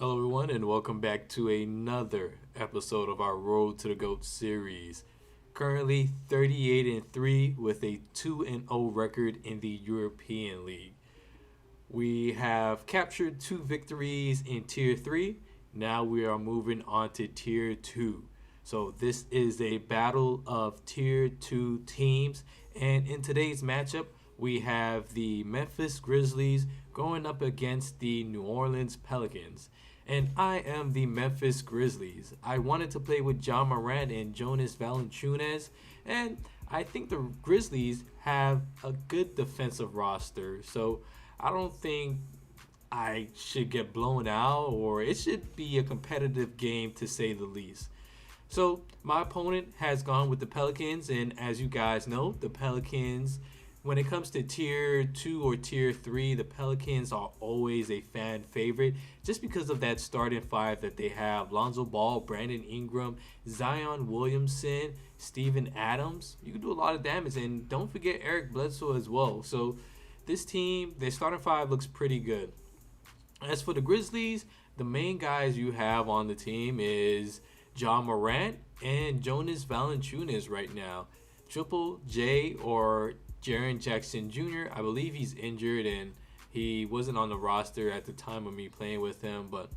Hello, everyone, and welcome back to another episode of our Road to the GOAT series. Currently 38-3 with a 2-0 record in the European League. We have captured 2 victories in Tier 3. Now we are moving on to Tier 2. So this is a battle of Tier 2 teams. And in today's matchup, we have the Memphis Grizzlies going up against the New Orleans Pelicans. And I am the Memphis Grizzlies. I wanted to play with John Morant and Jonas Valanciunas, and I think the Grizzlies have a good defensive roster. So I don't think I should get blown out, or it should be a competitive game to say the least. So my opponent has gone with the Pelicans, and as you guys know, the Pelicans, when it comes to tier 2 or tier 3, the Pelicans are always a fan favorite just because of that starting five that they have. Lonzo Ball, Brandon Ingram, Zion Williamson, Steven Adams. You can do a lot of damage, and don't forget Eric Bledsoe as well. So this team, their starting five looks pretty good. As for the Grizzlies, the main guys you have on the team is John Morant and Jonas Valanciunas right now. Triple J or Jaren Jackson Jr., I believe he's injured and he wasn't on the roster at the time of me playing with him, but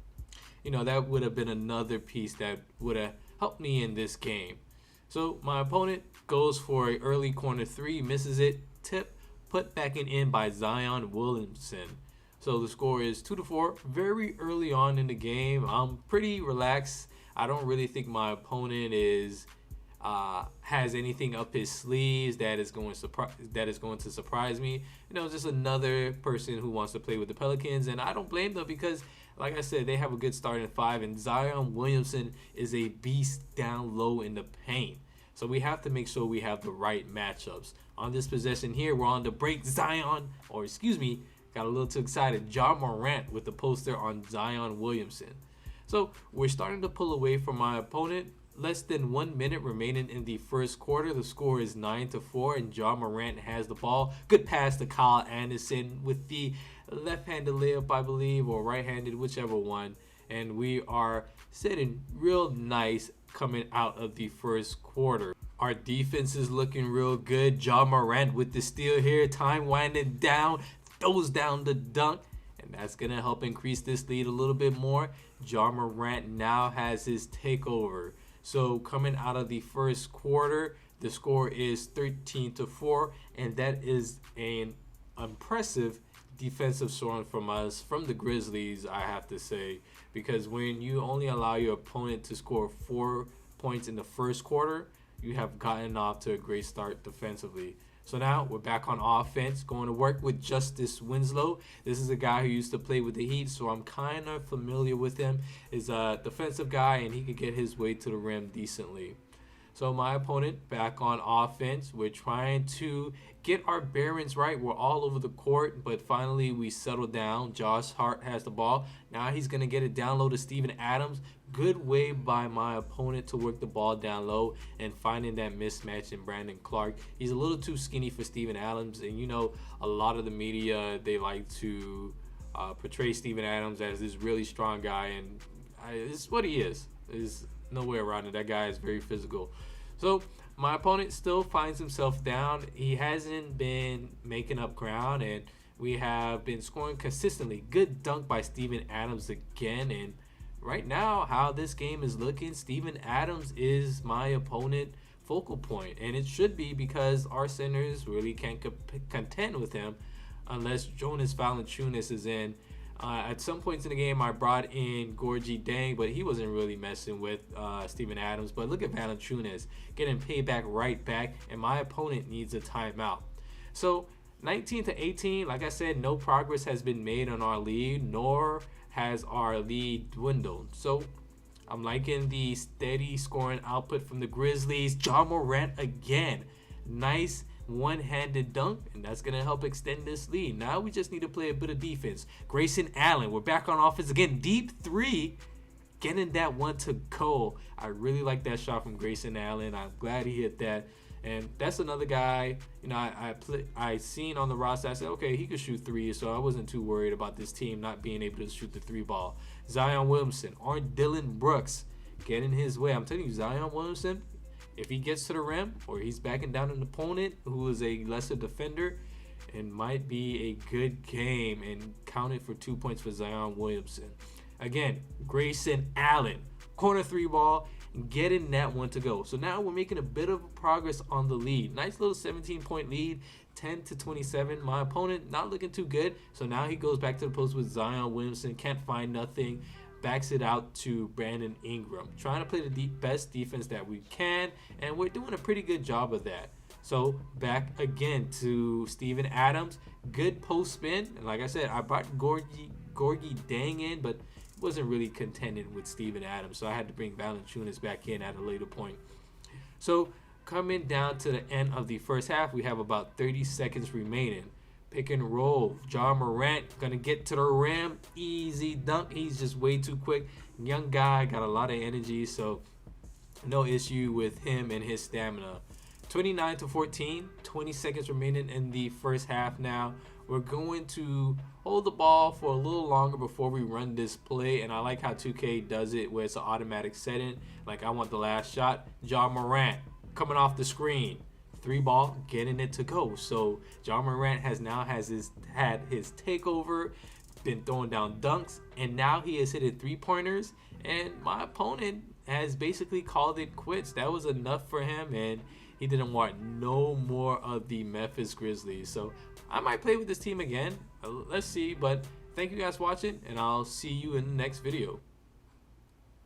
that would have been another piece that would have helped me in this game. So my opponent goes for an early corner three, misses it, tip, put back in by Zion Williamson. So the score is 2-4. Very early on in the game, I'm pretty relaxed. I don't really think my opponent has anything up his sleeves that is going to surprise me. Just another person who wants to play with the Pelicans, and I don't blame them because, like I said, they have a good starting five, and Zion Williamson is a beast down low in the paint. So we have to make sure we have the right matchups. On this possession here, we're on the break. Got a little too excited. John Morant with the poster on Zion Williamson. So we're starting to pull away from my opponent. Less than 1 minute remaining in the first quarter. The score is 9-4, and John Morant has the ball. Good pass to Kyle Anderson with the left-handed layup, I believe, or right-handed, whichever one. And we are sitting real nice coming out of the first quarter. Our defense is looking real good. John Morant with the steal here. Time winding down. Throws down the dunk. And that's going to help increase this lead a little bit more. John Morant now has his takeover. So coming out of the first quarter, the score is 13-4, and that is an impressive defensive showing from us, from the Grizzlies, I have to say, because when you only allow your opponent to score 4 points in the first quarter, you have gotten off to a great start defensively. So now we're back on offense, going to work with Justice Winslow. This is a guy who used to play with the Heat, so I'm kind of familiar with him. He's a defensive guy, and he could get his way to the rim decently. So my opponent back on offense. We're trying to get our bearings right. We're all over the court, but finally we settle down. Josh Hart has the ball. Now he's going to get it down low to Steven Adams. Good way by my opponent to work the ball down low and finding that mismatch in Brandon Clark. He's a little too skinny for Steven Adams, and a lot of the media, they like to portray Steven Adams as this really strong guy, and it's what he is. There's no way around it. That guy is very physical. So my opponent still finds himself down. He hasn't been making up ground, and we have been scoring consistently. Good dunk by Steven Adams again, and right now, how this game is looking, Steven Adams is my opponent focal point, and it should be because our centers really can't contend with him unless Jonas Valanciunas is in. At some points in the game, I brought in Gorgie Dang, but he wasn't really messing with Steven Adams. But look at Valanciunas getting payback right back, and my opponent needs a timeout. So 19-18, like I said, no progress has been made on our lead, nor has our lead dwindled. So I'm liking the steady scoring output from the Grizzlies. John Morant again. Nice one-handed dunk, and that's going to help extend this lead. Now we just need to play a bit of defense. Grayson Allen, we're back on offense again. Deep three, getting that one to go. I really like that shot from Grayson Allen. I'm glad he hit that. And that's another guy, I seen on the roster. I said, okay, he could shoot three, so I wasn't too worried about this team not being able to shoot the three ball. Zion Williamson or Dylan Brooks get in his way. I'm telling you, Zion Williamson, if he gets to the rim or he's backing down an opponent who is a lesser defender, it might be a good game, and counted for 2 points for Zion Williamson. Again, Grayson Allen, corner 3 ball, getting that one to go. So now we're making a bit of progress on the lead. Nice little 17-point lead, 10-27. My opponent not looking too good. So now he goes back to the post with Zion Williamson. Can't find nothing. Backs it out to Brandon Ingram. Trying to play the best defense that we can, and we're doing a pretty good job of that. So back again to Steven Adams. Good post spin. And like I said, I brought Gorgie Dang in, but wasn't really contending with Steven Adams, so I had to bring Valanciunas back in at a later point. So coming down to the end of the first half, we have about 30 seconds remaining. Pick and roll. Morant gonna get to the rim. Easy dunk. He's just way too quick. Young guy, got a lot of energy, so no issue with him and his stamina. 29-14, 20 seconds remaining in the first half now. We're going to hold the ball for a little longer before we run this play, and I like how 2K does it where it's an automatic setting. Like, I want the last shot. Morant coming off the screen. 3 ball, getting it to go. So Morant had his takeover, been throwing down dunks, and now he has hit 3-pointers, and my opponent has basically called it quits. That was enough for him, and he didn't want no more of the Memphis Grizzlies. So I might play with this team again. Let's see. But thank you guys for watching, and I'll see you in the next video.